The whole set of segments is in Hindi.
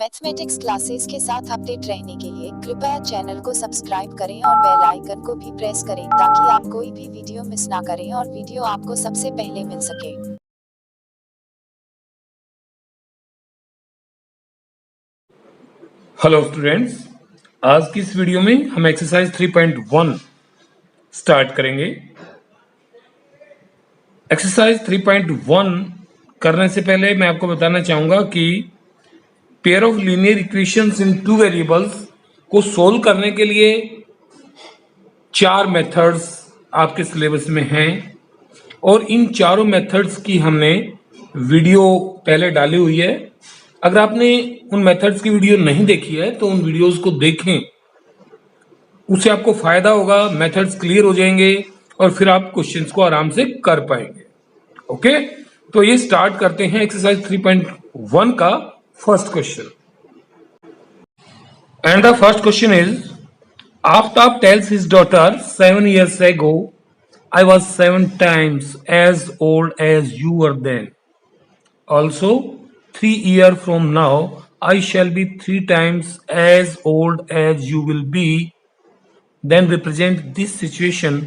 मैथमेटिक्स क्लासेस के साथ अपडेट रहने के लिए कृपया चैनल को सब्सक्राइब करें और बेल आइकन को भी प्रेस करें ताकि आप कोई भी वीडियो मिस ना करें और वीडियो आपको सबसे पहले मिल सके। हेलो स्टूडेंट्स, आज की इस वीडियो में हम एक्सरसाइज 3.1 स्टार्ट करेंगे। एक्सरसाइज 3.1 करने से पहले मैं आपको बताना चाहूंगा कि pair of linear equations in two variables को सोल्व करने के लिए 4 मेथड्स आपके सिलेबस में हैं और इन चारों मेथड्स की हमने वीडियो पहले डाली हुई है। अगर आपने उन मेथड्स की वीडियो नहीं देखी है तो उन वीडियोस को देखें, उससे आपको फायदा होगा, मेथड्स क्लियर हो जाएंगे और फिर आप क्वेश्चंस को आराम से कर पाएंगे। ओके, तो ये स्टार्ट करते हैं एक्सरसाइज 3.1 का first question. And the first question is, Aftab tales his daughter 7 years ago I was 7 times as old as you were then. Also, 3 years from now I shall be 3 times as old as you will be. Then represent this situation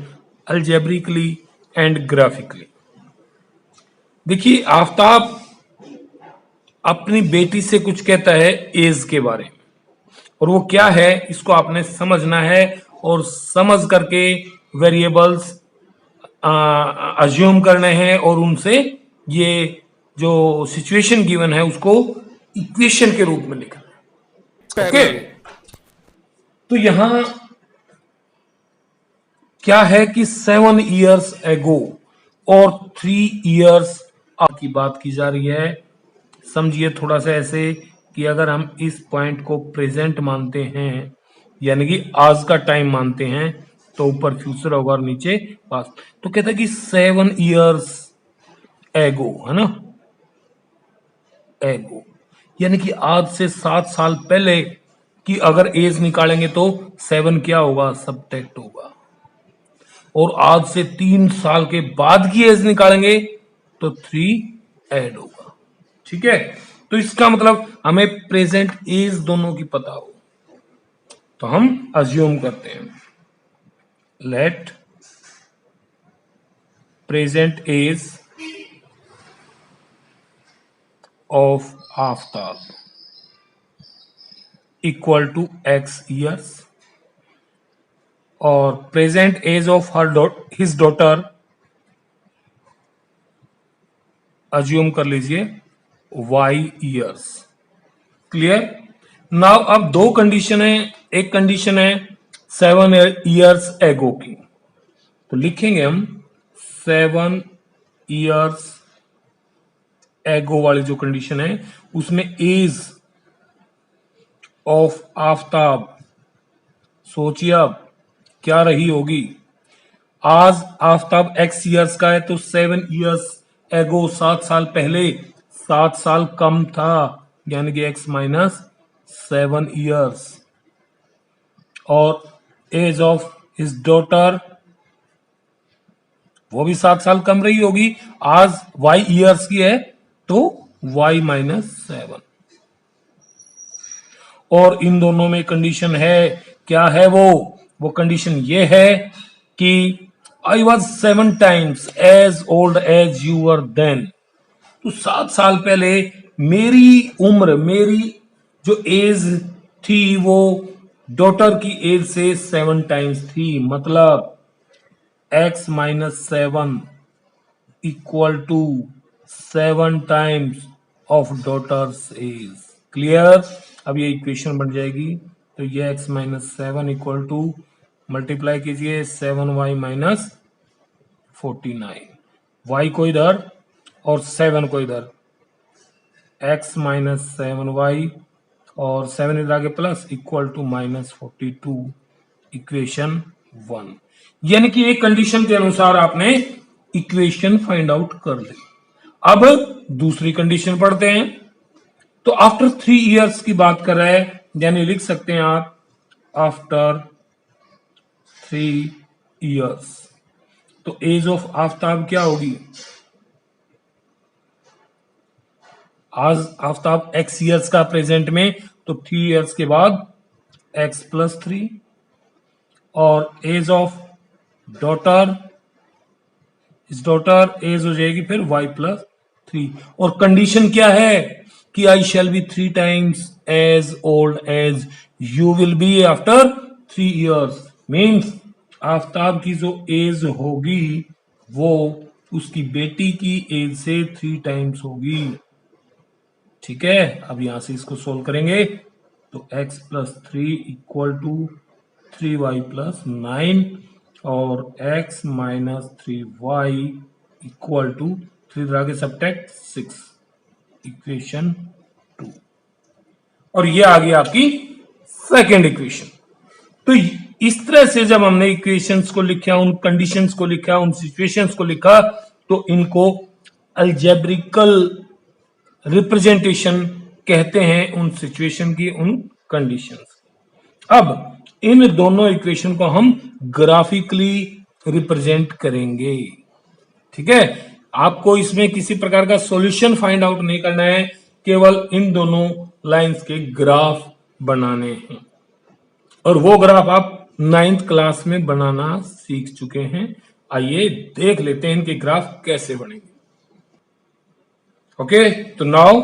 algebraically and graphically. देखिए, आफ्ताब अपनी बेटी से कुछ कहता है एज के बारे में, और वो क्या है इसको आपने समझना है और समझ करके वेरिएबल्स अज्यूम करने हैं और उनसे ये जो सिचुएशन गिवन है उसको इक्वेशन के रूप में लिखना है। ओके, तो यहां क्या है कि 7 years एगो और 3 years की बात की जा रही है। समझिए थोड़ा सा ऐसे कि अगर हम इस पॉइंट को प्रेजेंट मानते हैं यानी कि आज का टाइम मानते हैं तो ऊपर फ्यूचर होगा और नीचे पास्ट। तो कहता है कि 7 years एगो, है ना, एगो यानी कि आज से 7 साल पहले की अगर एज निकालेंगे तो 7 क्या होगा, सबट्रैक्ट होगा, और आज से 3 साल के बाद की एज निकालेंगे तो 3 ऐड होगा। ठीक है, तो इसका मतलब हमें प्रेजेंट एज दोनों की पता हो तो हम अज्यूम करते हैं, let present age of Aftab equal to x years और present age of his daughter assume कर लीजिए y years। क्लियर। नाउ अब दो कंडीशन है, एक कंडीशन है 7 years एगो की, तो लिखेंगे हम 7 years एगो वाली जो कंडीशन है उसमें एज ऑफ आफ्ताब, सोचिए अब क्या रही होगी। आज आफ्ताब x years का है तो 7 years एगो 7 साल पहले 7 साल कम था यानी कि x माइनस 7 years, और एज ऑफ हिज डॉटर वो भी 7 साल कम रही होगी, आज y years की है तो y माइनस 7, और इन दोनों में कंडीशन है, क्या है वो कंडीशन ये है कि I was 7 times as old as you were then. तो 7 साल पहले मेरी उम्र, मेरी जो एज थी वो डॉटर की एज से 7 times थी, मतलब x minus 7 equal to 7 times of daughter's age. Clear. अब ये इक्वेशन बन जाएगी, तो ये x minus 7 equal to multiply कीजिए 7y माइनस 49, y को इधर और 7 को इधर, x माइनस 7y और 7 इधर आगे plus equal to minus 42, equation 1। यानी कि एक कंडीशन के अनुसार आपने इक्वेशन फाइंड आउट कर ली। अब दूसरी कंडीशन पढ़ते हैं। तो आफ्टर 3 years की बात कर रहा है, यानी लिख सकते हैं आप आफ्टर 3 years, तो एज ऑफ आफ्ताब क्या होगी, आज आफ्ताब x ईयर्स का प्रेजेंट में, तो 3 ईयर्स के बाद x प्लस 3, और एज ऑफ डॉटर, इस डॉटर एज हो जाएगी फिर y प्लस 3। और कंडीशन क्या है कि I shall be 3 times as old as you will be after 3 years. Means Aftab की जो एज होगी वो उसकी बेटी की एज से 3 टाइम्स होगी। ठीक है, अब यहां से इसको सोल्व करेंगे तो x plus 3 equal to 3y plus 9 और x minus 3y equal to 3 आगे सब्ट्रैक्ट 6, इक्वेशन 2। और ये आ गई आपकी सेकेंड इक्वेशन। तो इस तरह से जब हमने इक्वेशंस को लिखा, उन कंडीशंस को लिखा, उन सिचुएशंस को लिखा, तो इनको अलजेब्रिकल रिप्रेजेंटेशन कहते हैं, उन सिचुएशन की, उन कंडीशंस। अब इन दोनों इक्वेशन को हम ग्राफिकली रिप्रेजेंट करेंगे। ठीक है, आपको इसमें किसी प्रकार का सॉल्यूशन फाइंड आउट नहीं करना है, केवल इन दोनों लाइंस के ग्राफ बनाने हैं। और वो ग्राफ आप 9th क्लास में बनाना सीख चुके हैं। आइए देख लेते हैं इनके ग्राफ कैसे बनेंगे। ओके, तो नाउ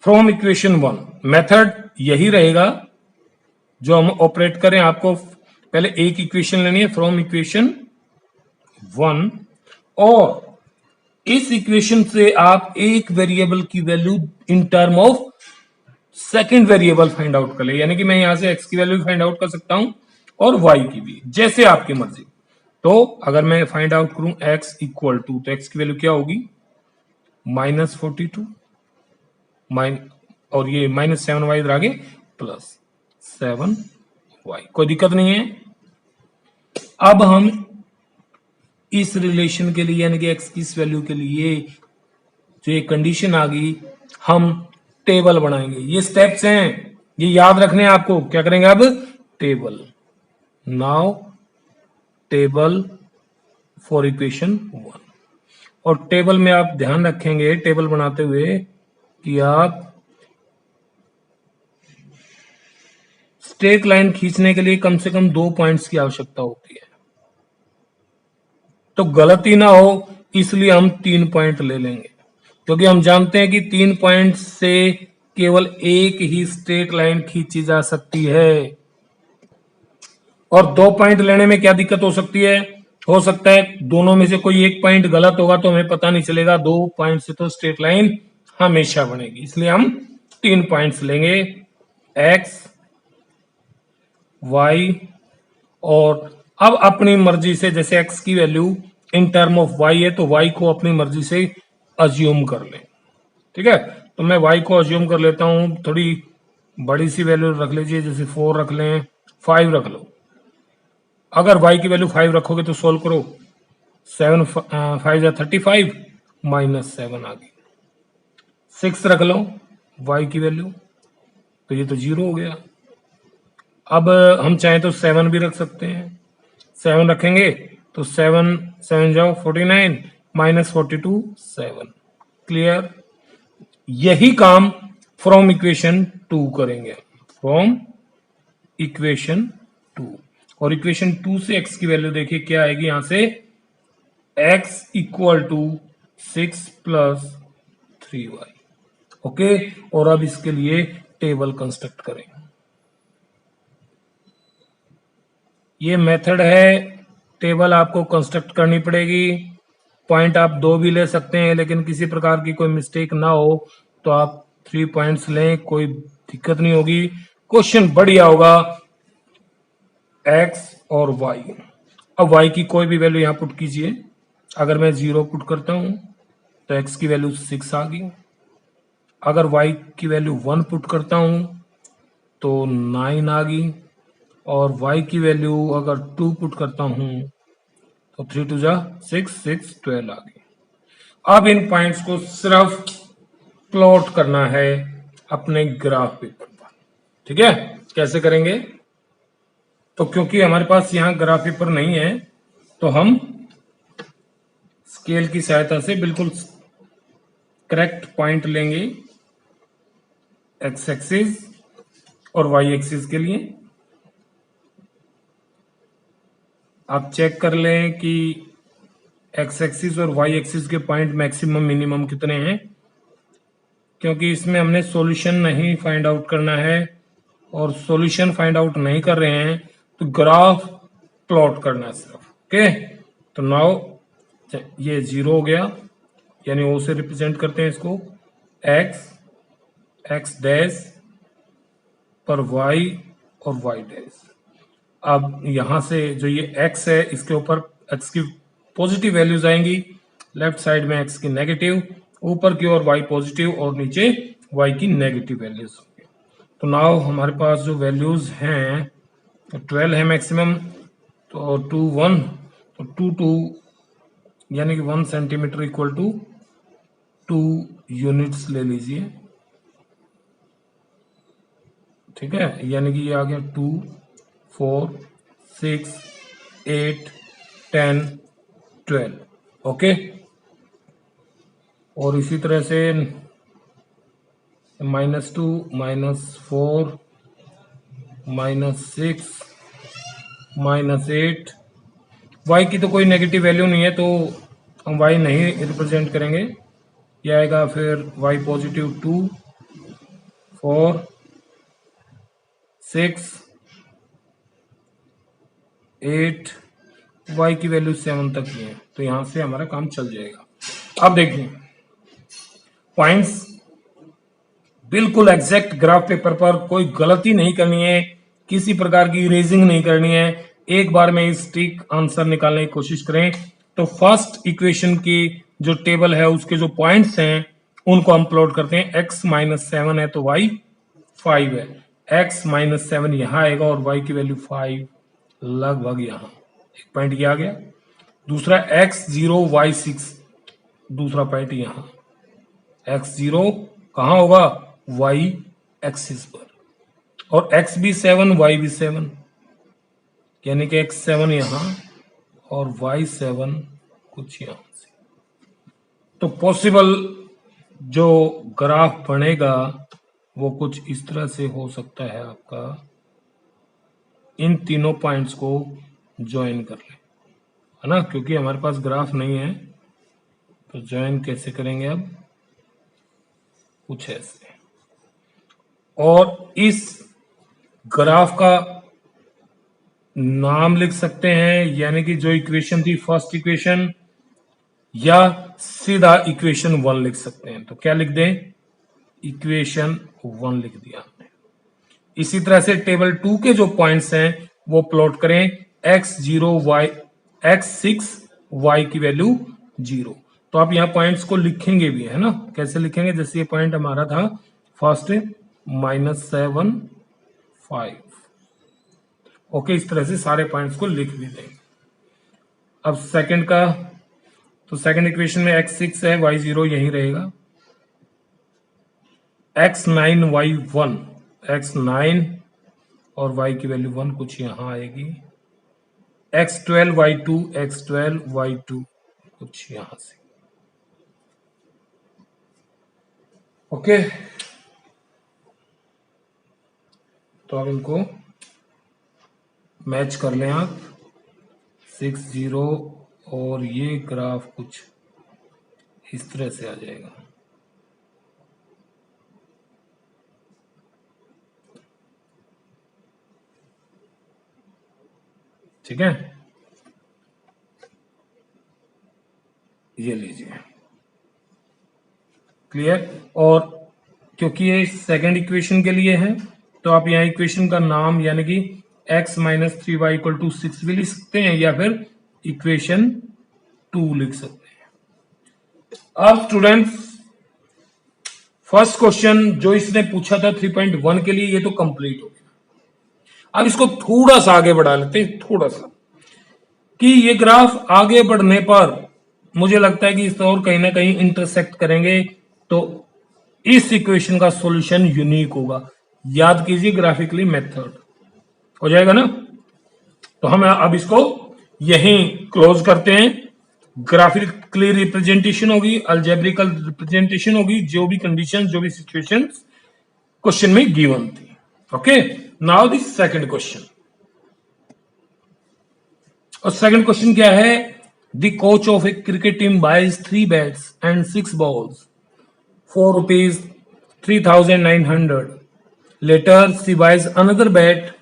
फ्रॉम इक्वेशन 1 मेथड यही रहेगा जो हम ऑपरेट करें। आपको पहले एक इक्वेशन लेनी है फ्रॉम इक्वेशन 1, और इस इक्वेशन से आप एक वेरिएबल की value in term of second variable find out कर ले। यानी कि मैं यहां से x की वैल्यू फाइंड आउट कर सकता हूं और y की भी, जैसे आपकी मर्जी। तो अगर मैं फाइंड आउट करूं x इक्वल टू, तो x की वैल्यू क्या होगी -42 और ये -7y इधर आगे प्लस 7y, कोई दिक्कत नहीं है। अब हम इस रिलेशन के लिए यानी कि x की इस वैल्यू के लिए जो ये कंडीशन आ गई, हम टेबल बनाएंगे। ये स्टेप्स हैं, ये याद रखने हैं आपको। क्या करेंगे अब? Table. Now table for equation 1। और टेबल में आप ध्यान रखेंगे टेबल बनाते हुए कि आप स्ट्रेट लाइन खींचने के लिए कम से कम 2 पॉइंट्स की आवश्यकता होती है, तो गलती ना हो इसलिए हम 3 पॉइंट ले लेंगे, क्योंकि हम जानते हैं कि 3 पॉइंट से केवल एक ही स्ट्रेट लाइन खींची जा सकती है। और 2 पॉइंट लेने में क्या दिक्कत हो सकती है? हो सकता है दोनों में से कोई एक पॉइंट गलत होगा तो हमें पता नहीं चलेगा। 2 पॉइंट से तो स्ट्रेट लाइन हमेशा बनेगी, इसलिए हम 3 पॉइंट्स लेंगे, एक्स, वाई, और अब अपनी मर्जी से, जैसे एक्स की value in term of y है तो वाई को अपनी मर्जी से अज्यूम कर लें। ठीक है, तो मैं वाई को अज्यूम कर लेता हूं, थोड़ी बड़ी सी वैल्यू रख लीजिए, जैसे 4 रख लें, 5 रख लो। अगर y की वैल्यू 5 रखोगे तो सोल्व करो, 7 5 या 35 -7 आ गई। 6 रख लो y की वैल्यू, तो ये तो 0 हो गया। अब हम चाहें तो 7 भी रख सकते हैं। 7 रखेंगे तो 7 7 जाओ 49 -42 7। क्लियर? यही काम फ्रॉम इक्वेशन 2 करेंगे, फ्रॉम इक्वेशन 2। और इक्वेशन 2 से x की वैल्यू देखिए क्या आएगी, यहां से x equal to 6 plus 3y। Okay, और अब इसके लिए टेबल कंस्ट्रक्ट करें। ये मेथड है, टेबल आपको कंस्ट्रक्ट करनी पड़ेगी। पॉइंट आप 2 भी ले सकते हैं, लेकिन किसी प्रकार की कोई मिस्टेक ना हो तो आप 3 पॉइंट्स लें, कोई दिक्कत नहीं होगी। क्वेश्चन बढ़िया होगा। x और y, अब y की कोई भी वैल्यू यहां पुट कीजिए। अगर मैं 0 पुट करता हूं तो x की वैल्यू 6 आ गई। अगर y की वैल्यू 1 पुट करता हूं तो 9 आ गई। और y की वैल्यू अगर 2 पुट करता हूं तो 3 2 जा 6 6 12 आ गई। अब इन पॉइंट्स को सिर्फ प्लॉट करना है अपने ग्राफ पेपर पर। ठीक है, कैसे करेंगे? तो क्योंकि हमारे पास यहां ग्राफ पेपर नहीं है तो हम स्केल की सहायता से बिल्कुल करेक्ट पॉइंट लेंगे एक्स एक्सिस और वाई एक्सिस के लिए। आप चेक कर लें कि एक्स एक्सिस और वाई एक्सिस के पॉइंट मैक्सिमम मिनिमम कितने हैं, क्योंकि इसमें हमने सॉल्यूशन नहीं फाइंड आउट करना है, और सॉल्यूशन फाइंड आउट नहीं कर रहे हैं तो ग्राफ प्लॉट करना है सिर्फ। ओके, तो नाउ ये 0 हो गया, यानी ओ से रिप्रेजेंट करते हैं इसको, एक्स डैश पर वाई और वाई डैश। अब यहां से जो ये x है इसके ऊपर x की पॉजिटिव वैल्यूज आएंगी, लेफ्ट साइड में x की नेगेटिव, ऊपर की ओर y पॉजिटिव और नीचे y की नेगेटिव वैल्यूज होंगी। तो नाउ हमारे पास जो वैल्यूज हैं 12 है मैक्सिमम, तो 2 1, तो 2 यानी कि 1 सेंटीमीटर इक्वल टू 2 यूनिट्स ले लीजिए। ठीक है, यानी कि ये आ गया 2 4 6 8 10 12। ओके, और इसी तरह से -2 -4 -6 -8, y की तो कोई नेगेटिव वैल्यू नहीं है तो हम y नहीं रिप्रेजेंट करेंगे, ये आएगा फिर y पॉजिटिव 2 4 6 8, y की वैल्यू 7 तक ही है, तो यहां से हमारा काम चल जाएगा। अब देखिए पॉइंट्स बिल्कुल एग्जैक्ट ग्राफ पेपर पर, कोई गलती नहीं करनी है, किसी प्रकार की इरेजिंग नहीं करनी है, एक बार में इस ठीक आंसर निकालने की कोशिश करें। तो फर्स्ट इक्वेशन की जो टेबल है उसके जो पॉइंट्स हैं उनको हम प्लॉट करते हैं। x -7 है तो y 5 है, x -7 यहां आएगा और y की वैल्यू 5 लगभग यहां, एक पॉइंट ये आ गया। दूसरा x0 y6, दूसरा पॉइंट यहां, x0 कहां होगा, y एक्सिस पर, और x भी 7 y भी 7, यानी कि x7 यहां और y7 कुछ यहां से। तो पॉसिबल जो ग्राफ बनेगा वो कुछ इस तरह से हो सकता है आपका, इन तीनों पॉइंट्स को ज्वाइन कर ले, है ना, क्योंकि हमारे पास ग्राफ नहीं है तो ज्वाइन कैसे करेंगे, अब कुछ ऐसे। और इस ग्राफ का नाम लिख सकते हैं, यानी कि जो इक्वेशन थी फर्स्ट इक्वेशन, या सीधा इक्वेशन 1 लिख सकते हैं। तो क्या लिख दें, इक्वेशन 1 लिख दिया हमने। इसी तरह से टेबल 2 के जो पॉइंट्स हैं वो प्लॉट करें, x0 y x6 y की वैल्यू 0। तो आप यहाँ पॉइंट्स को लिखेंगे भी, है ना, कैसे लिखेंगे, जैसे ये पॉइंट हमारा था फर्स्ट -7 5। ओके, इस तरह से सारे पॉइंट्स को लिख भी देंगे। अब सेकंड का, तो सेकंड इक्वेशन में x6 है, y0 यही रहेगा, x9 y1, x9 और y की वैल्यू 1 कुछ यहां आएगी, x12 y2 x12 y2 कुछ यहां से। ओके, तो अब इनको मैच कर लें आप, 6 0, और ये ग्राफ कुछ इस तरह से आ जाएगा। ठीक है, ये लीजिए, क्लियर। और क्योंकि ये सेकंड इक्वेशन के लिए है तो आप यहाँ इक्वेशन का नाम यानी कि x -3y = 6 भी लिख सकते हैं, या फिर इक्वेशन 2 लिख सकते हैं। अब स्टूडेंट्स फर्स्ट क्वेश्चन जो इसने पूछा था 3.1 के लिए, ये तो कंप्लीट हो गया। अब इसको थोड़ा सा आगे बढ़ा लेते हैं, थोड़ा सा, कि ये ग्राफ आगे बढ़ने पर मुझे लगता है कि इस और कहीं ना कहीं इंटरसेक्ट करेंगे, तो इस इक्वेशन का सॉल्यूशन यूनिक होगा। याद कीजिए, ग्राफिकली मेथड हो जाएगा ना। तो हम अब इसको यहीं क्लोज करते हैं। ग्राफिकली रिप्रेजेंटेशन होगी, अल्जेब्रिकल रिप्रेजेंटेशन होगी, जो भी कंडीशन, जो भी सिचुएशन क्वेश्चन में गिवन थी। Okay, now the second question. और सेकंड क्वेश्चन क्या है? The coach of a cricket team buys 3 bats and 6 balls for rupees 3,900. Later, she buys another bat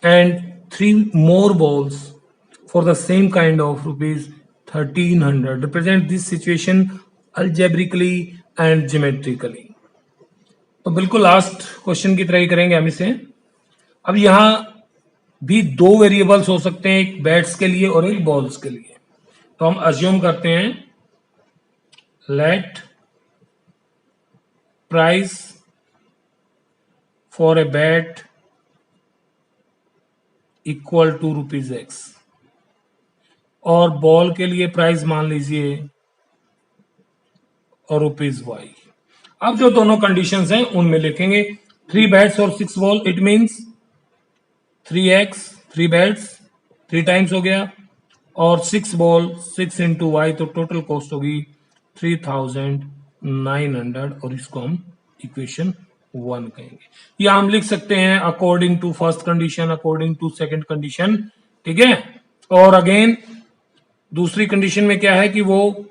and 3 more balls for the same kind of rupees 1,300. Represent this situation algebraically and geometrically. तो बिल्कुल लास्ट क्वेश्चन की तरह ही करेंगे हम इसे। अब यहां भी 2 वेरिएबल्स हो सकते हैं, एक बैट्स के लिए और एक बॉल्स के लिए। तो हम अज्यूम करते हैं let price for a bat equal to rupees x और बॉल के लिए प्राइस मान लीजिए और रुपीज वाई। अब जो दोनों कंडीशंस हैं उनमें लिखेंगे 3 बैट्स और 6 ball, it means 3x 3 bats 3 times हो गया और 6 बॉल 6 इंटू वाई, तो टोटल कॉस्ट होगी 3,900 और इसको हम इक्वेशन 1 कहेंगे। या हम लिख सकते हैं according to first condition, according to second condition, ठीक है। और अगेन दूसरी कंडीशन में क्या है कि वो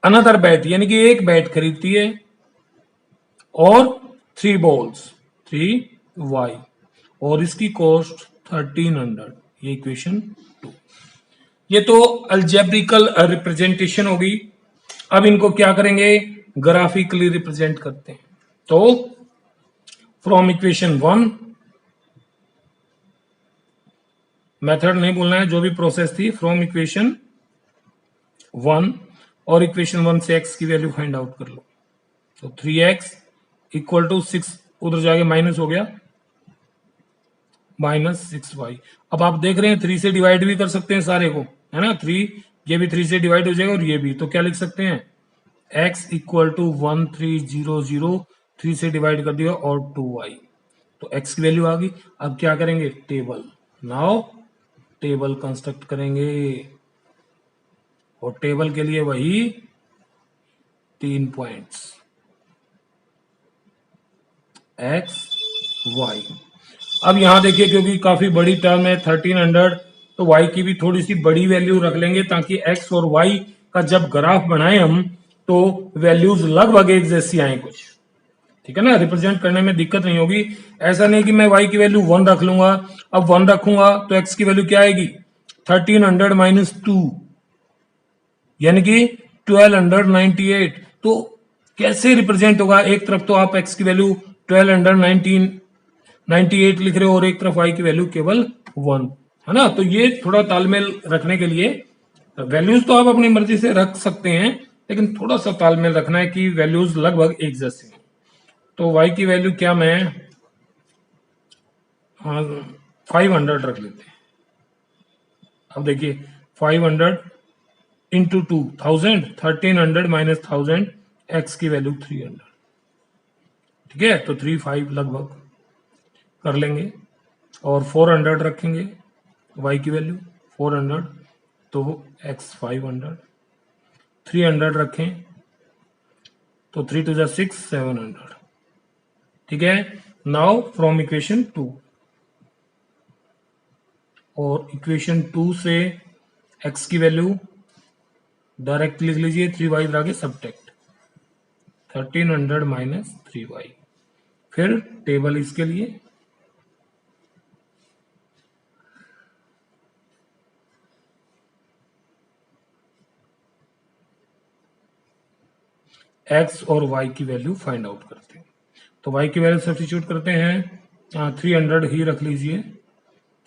अनदर बैट यानी कि एक बैट खरीदती है और 3 बॉल्स 3y और इसकी कॉस्ट 1,300, ये इक्वेशन 2। ये तो अल्जेब्रिकल रिप्रेजेंटेशन होगी। अब इनको क्या करेंगे? ग्राफिकली रिप्रेजेंट करते हैं। तो फ्रॉम इक्वेशन 1, मेथड नहीं बोलना है, जो भी प्रोसेस थी, फ्रॉम इक्वेशन 1 और इक्वेशन 1 से x की वैल्यू फाइंड आउट कर लो। तो 3x इक्वल टू 6 उधर जाके माइनस हो गया, माइनस 6y। अब आप देख रहे हैं 3 से डिवाइड भी कर सकते हैं सारे को, है ना। 3 ये भी 3 से डिवाइड हो जाएगा और ये भी, तो क्या लिख सकते हैं? x इक्वल टू 1300, 3 से डिवाइड कर दिया और 2y, तो x की वैल्यू आ गई। अब क्या करेंगे? टेबल, नाउ टेबल कंस्ट्रक्ट करेंगे और टेबल के लिए वही 3 पॉइंट्स x y। अब यहां देखिए क्योंकि काफी बड़ी टर्म है 1,300, तो y की भी थोड़ी सी बड़ी वैल्यू रख लेंगे ताकि x और y का जब ग्राफ बनाए हम तो वैल्यूज लगभग एक जैसी आए कुछ, ठीक है ना। रिप्रेजेंट करने में दिक्कत नहीं होगी। ऐसा नहीं कि मैं y की वैल्यू 1 रख लूंगा, अब 1 रखूंगा तो x की वैल्यू क्या आएगी? 1,300 माइनस 2 यानी कि 1,298। तो कैसे रिप्रेजेंट होगा? एक तरफ तो आप x की वैल्यू 1,298 लिख रहे हो और एक तरफ y की वैल्यू केवल 1, है ना। तो ये थोड़ा तालमेल रखने के लिए, वैल्यूज तो आप अपनी मर्जी से रख सकते हैं लेकिन थोड़ा सा तालमेल रखना है कि वैल्यूज लगभग एक जैसी हैं। तो y की वैल्यू क्या, मैं 500 रख लेते हैं। अब देखिए 500 इंटू 2 1000, 1,300 माइनस 1000, x की वैल्यू 300, ठीक है। तो 35 लगभग कर लेंगे और 400 रखेंगे y की वैल्यू 400, तो x 500, 300 रखें तो 3 to 6 700, ठीक है। नाउ फ्रॉम इक्वेशन 2 और इक्वेशन 2 से x की वैल्यू डायरेक्ट लिख लीजिए, 3y आगे सब्ट्रैक्ट 1,300 माइनस 3y, फिर टेबल इसके लिए x और y की वैल्यू फाइंड आउट करते हैं। तो y की वैल्यू सब्स्टिट्यूट करते हैं, 300 ही रख लीजिए।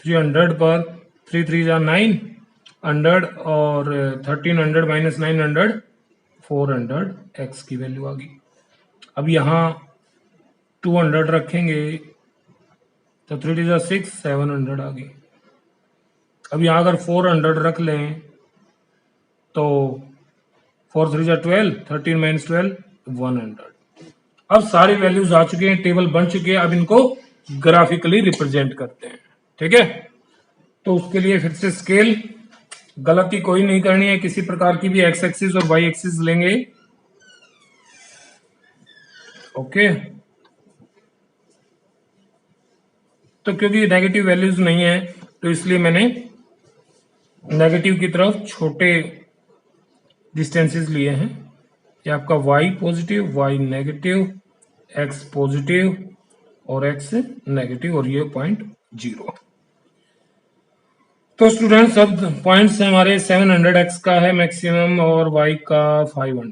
300 पर 3 3 जा 9 100 और 1,300 माइनस 900 400, x की वैल्यू आ गई। अब यहाँ 200 रखेंगे तो 3 3 जा 6 700 आ गई। अब यहाँ अगर 400 रख लें तो 4 3 जा 12, 13 माइनस 12 100। अब सारी वैल्यूज आ चुके हैं, टेबल बन चुके हैं। अब इनको ग्राफिकली रिप्रेजेंट करते हैं, ठीक है। तो उसके लिए फिर से स्केल गलती कोई नहीं करनी है किसी प्रकार की भी। एक्स एक्सिस और वाई एक्सिस लेंगे। ओके, तो क्योंकि नेगेटिव वैल्यूज नहीं है तो इसलिए मैंने नेगेटिव की तरफ छोटे डिस्टेंसेस लिए हैं। ये आपका y positive, y negative, x positive और x नेगेटिव, और ये पॉइंट 0। तो स्टूडेंट्स अब पॉइंट्स हमारे 700x का है मैक्सिमम और y का 500।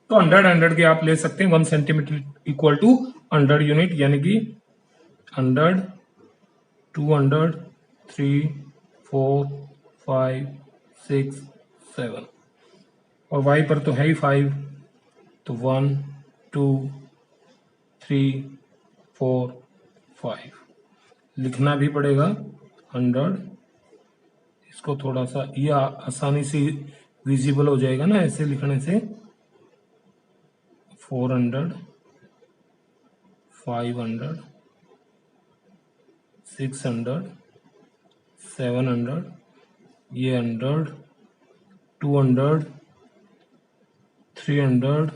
तो 100 के आप ले सकते हैं। 1 सेंटीमीटर इक्वल टू 100 यूनिट, यानी कि 100, 200, 3, 4, 5, 6, 7 और y पर तो है ही 5, तो 1, 2, 3, 4, 5 लिखना भी पड़ेगा 100। इसको थोड़ा सा ये आसानी से विजिबल हो जाएगा ना ऐसे लिखने से। 400, 500, 600, 700, ये 100, 200, 300,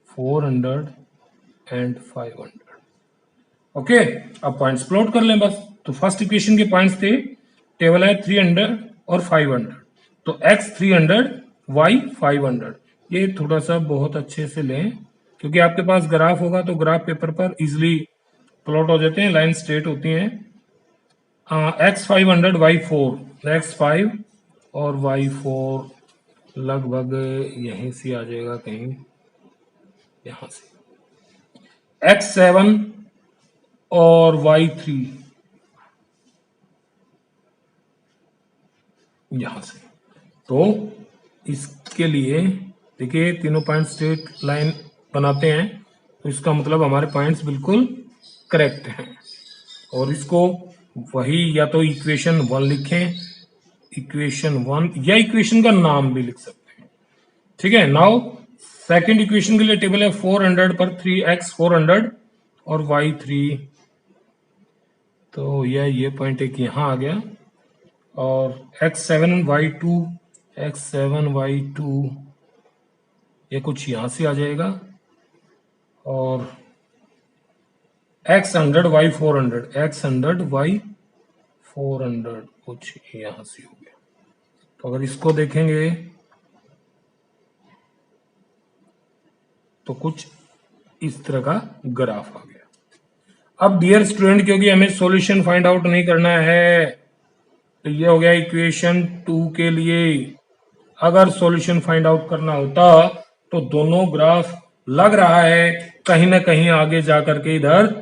400 एंड 500। ओके, अब पॉइंट्स प्लॉट कर लें बस। तो फर्स्ट इक्वेशन के पॉइंट्स थे, टेबल है 300 और 500, तो x 300, y 500। ये थोड़ा सा बहुत अच्छे से लें क्योंकि आपके पास ग्राफ होगा तो ग्राफ पेपर पर इजिली प्लॉट हो जाते हैं, लाइन स्ट्रेट होती हैं। x 500, y 4, x 5 और y 4 लगभग यहीं से आ जाएगा कहीं, यहां से x 7 और y 3 यहां से। तो इसके लिए देखिए तीनों पॉइंट स्ट्रेट लाइन बनाते हैं, तो इसका मतलब हमारे पॉइंट्स बिल्कुल करेक्ट हैं। और इसको वही या तो इक्वेशन 1 लिखें, इक्वेशन 1, या इक्वेशन का नाम भी लिख सकते हैं। ठीक है, नाउ सेकंड इक्वेशन के लिए टेबल है 400 पर 3x 400 और y 3, तो ये पॉइंट एक यहां आ गया। और x7 y2, x7 y2 ये कुछ यहां से आ जाएगा। और x100 y 400, x100 y 400 कुछ यहां से हो गया। तो अगर इसको देखेंगे तो कुछ इस तरह का ग्राफ आ गया। अब डियर स्टूडेंट, क्योंकि हमें सॉल्यूशन फाइंड आउट नहीं करना है, तो ये हो गया इक्वेशन 2 के लिए। अगर सॉल्यूशन फाइंड आउट करना होता तो दोनों ग्राफ लग रहा है कहीं ना कहीं आगे जाकर के इधर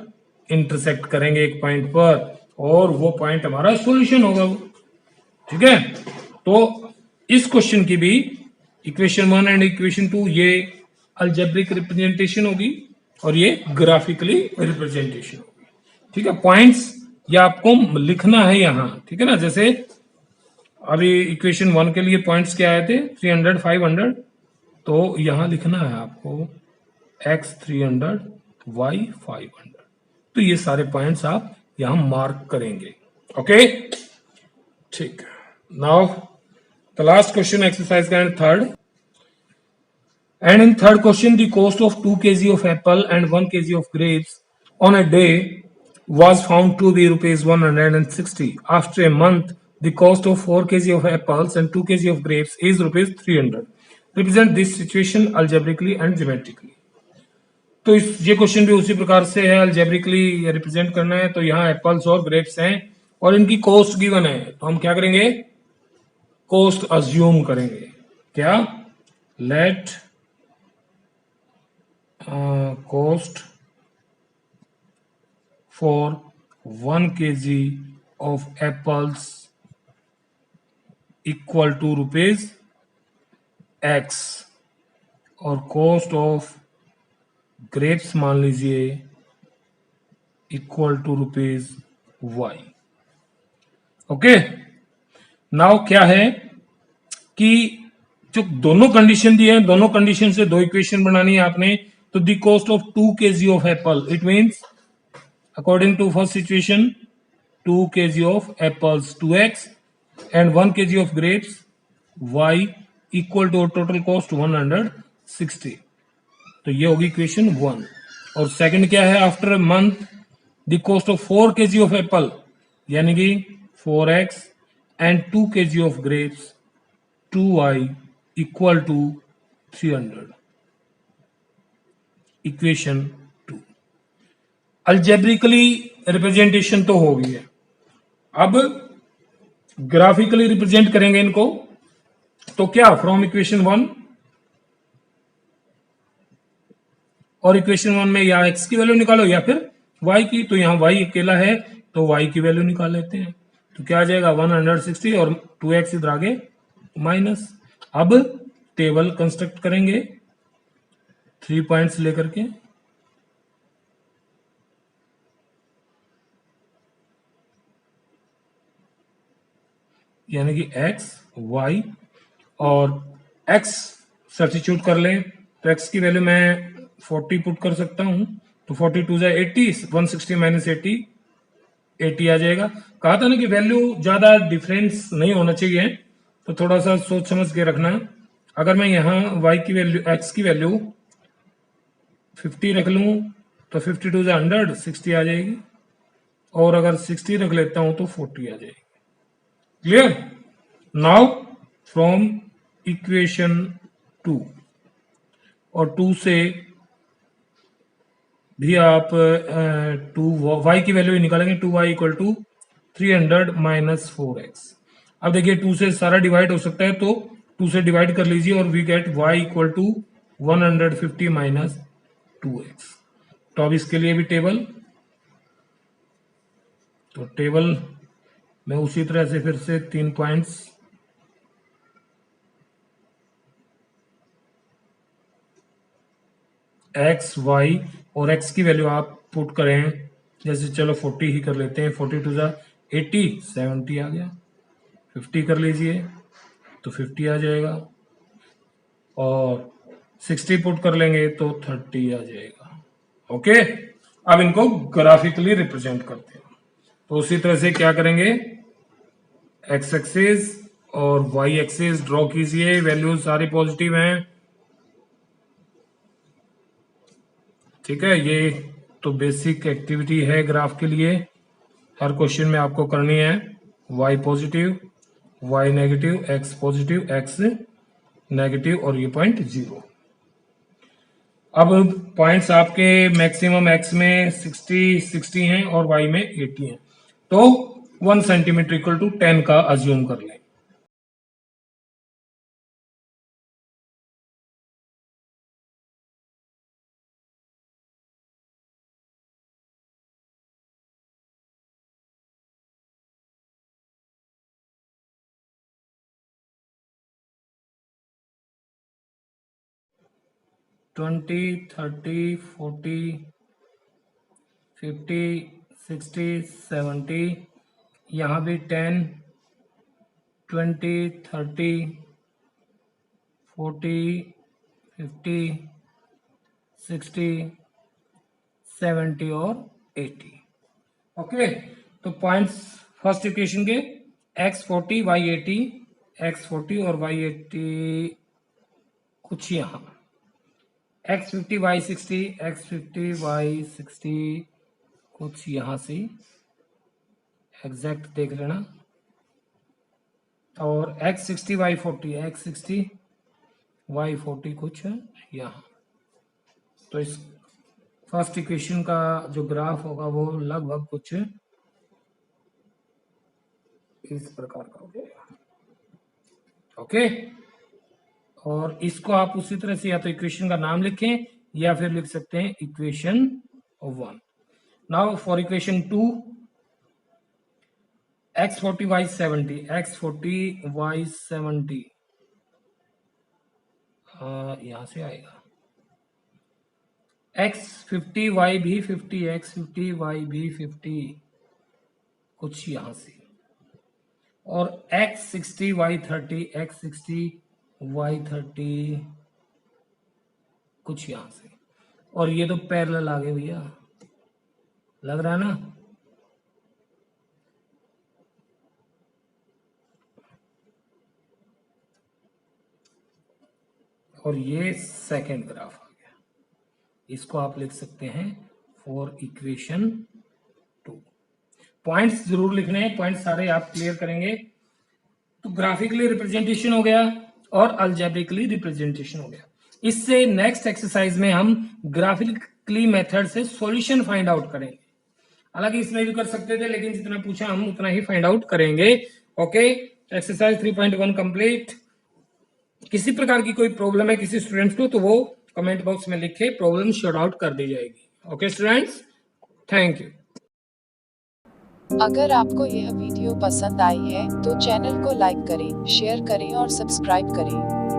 इंटरसेक्ट करेंगे एक पॉइंट पर, और वो पॉइंट हमारा सॉल्यूशन होगा। ठीक है, तो इस क्वेश्चन की भी इक्वेशन 1 एंड इक्वेशन 2 ये अलजेब्रिक रिप्रेजेंटेशन होगी और ये ग्राफिकली रिप्रेजेंटेशन होगी। ठीक है, पॉइंट्स ये आपको लिखना है यहां। ठीक है ना, जैसे अभी इक्वेशन 1 के लिए पॉइंट्स क्या आए थे 300 500, तो यहां लिखना है आपको x 300 y 500। तो ये सारे पॉइंट्स आप यहां मार्क करेंगे। ओके, ठीक। Now the last question exercise का एंड थर्ड। And in third question, the cost of 2 kg of apple and 1 kg of grapes on a day was found to be rupees 160. After a month, the cost of 4 kg of apples and 2 kg of grapes is rupees 300. Represent this situation algebraically and geometrically. तो ये क्वेश्चन भी उसी प्रकार से है, algebraically रिप्रेजेंट करना है। तो यहाँ एप्पल्स और ग्रेप्स हैं और इनकी कॉस्ट गिवन है, तो हम क्या करेंगे, कॉस्ट अज्यूम करेंगे। क्या, late cost for 1 kg of apples equal to rupees x और cost of grapes मान लीजिए equal to rupees y। Okay, now क्या है कि जो दोनों कंडीशन दी है, दोनों कंडीशन से दो इक्वेशन बनानी है आपने। तो the cost of 2 kg of apple, it means according to first situation 2 kg of apples 2x and 1 kg of grapes, y equal to total cost 160. तो ये होगी इक्वेशन 1। और सेकंड क्या है, after a month the cost of 4 kg of apple, यानी कि 4x and 2 kg of grapes, 2y equal to 300। Equation 2। Algebraically representation तो हो गई है, अब ग्राफिकली रिप्रेजेंट करेंगे इनको। तो क्या, फ्रॉम इक्वेशन 1 और इक्वेशन 1 में या x की वैल्यू निकालो या फिर y की, तो यहां y अकेला है तो y की वैल्यू निकाल लेते हैं। तो क्या आ जाएगा 160 और 2x इधर आगे माइनस। अब टेबल कंस्ट्रक्ट करेंगे 3 पॉइंट्स लेकर के, यानी कि x y और x सब्स्टिट्यूट कर लें तो x की वैल्यू मैं 40 पुट कर सकता हूं, तो 42 जा 80, 160 माइनस 80, 80 आ जाएगा। कहा था ना कि वैल्यू ज्यादा डिफरेंस नहीं होना चाहिए, तो थोड़ा सा सोच समझ के रखना। अगर मैं यहाँ y की वैल्यू, x की वैल्यू 50 रख लूं तो 52 जा 100, 60 आ जाएगी, और अगर 60 रख लेता हूं तो 40 आ जाएगी। क्लियर? नाउ फ्रॉम इक्वेशन 2 और 2 से भी आप 2y की वैल्यू निकालेंगे, 2y equal to 300 minus 4x। अब देखिए 2 से सारा डिवाइड हो सकता है, तो 2 से डिवाइड कर लीजिए और we get y equal to 150 minus 2x। तो अब इसके लिए भी टेबल, तो टेबल में उसी तरह से फिर से 3 पॉइंट्स, x y और x की वैल्यू आप पुट करें, जैसे चलो 40 ही कर लेते हैं, 42 जा 80, 70 आ गया। 50 कर लीजिए तो 50 आ जाएगा, और 60 पुट कर लेंगे तो 30 आ जाएगा। ओके, अब इनको ग्राफिकली रिप्रेजेंट करते हैं। तो उसी तरह से क्या करेंगे, एक्स एक्सिस और वाई एक्सिस ड्रॉ कीजिए, वैल्यूज सारी पॉजिटिव हैं। ठीक है, ये तो बेसिक एक्टिविटी है ग्राफ के लिए, हर क्वेश्चन में आपको करनी है। y positive, y negative, x positive, x negative, और ये पॉइंट 0। अब पॉइंट्स आपके मैक्सिमम x में 60 हैं और y में 80 हैं, तो 1 सेंटीमीटर इक्वल टू 10 का अज्यूम कर लें। ट्वेंटी, 30, 40, 50, 60, 70, यहाँ भी 10, 20, 30, 40, 50, 60, 70 और 80। ओके, तो पॉइंट्स फर्स्ट इक्वेशन के x 40 y 80, x 40 और y 80 कुछ यहाँ, x 50 y 60, x 50 y 60 कुछ यहाँ से एग्जैक्ट देख लेना, और x 60 y 40, x 60 y 40 कुछ यहाँ। तो इस फर्स्ट इक्वेशन का जो ग्राफ होगा वो लगभग कुछ इस प्रकार का हो जाएगा। ओके, और इसको आप उसी तरह से या तो इक्वेशन का नाम लिखें या फिर लिख सकते हैं equation 1। Now for equation 2, x 40 y 70, x 40 y 70 यहां से आएगा, x 50 y भी 50, x 50 y भी 50 कुछ यहां से, और x 60 y 30, x 60 y 30 कुछ यहां से, और ये तो पैरेलल आ गए भैया, लग रहा है ना। और ये सेकंड ग्राफ आ गया। इसको आप लिख सकते हैं फॉर इक्वेशन 2। पॉइंट्स जरूर लिखने हैं, पॉइंट सारे आप क्लियर करेंगे। तो ग्राफिकली रिप्रेजेंटेशन हो गया और अलजेब्रिकली रिप्रेजेंटेशन हो गया। इससे नेक्स्ट एक्सरसाइज में हम ग्राफिकली मेथड से सॉल्यूशन फाइंड आउट करेंगे। हालांकि इसमें भी कर सकते थे, लेकिन जितना पूछा हम उतना ही फाइंड आउट करेंगे। Okay, exercise 3.1 complete. किसी प्रकार की कोई प्रॉब्लम है किसी स्टूडेंट्स को तो वो कमेंट बॉक्स में लिखे, प्रॉब्लम शॉर्ट आउट कर दी जाएगी। Okay students, thank you. अगर आपको यह वीडियो पसंद आई है तो चैनल को लाइक करें, शेयर करें और सब्सक्राइब करें।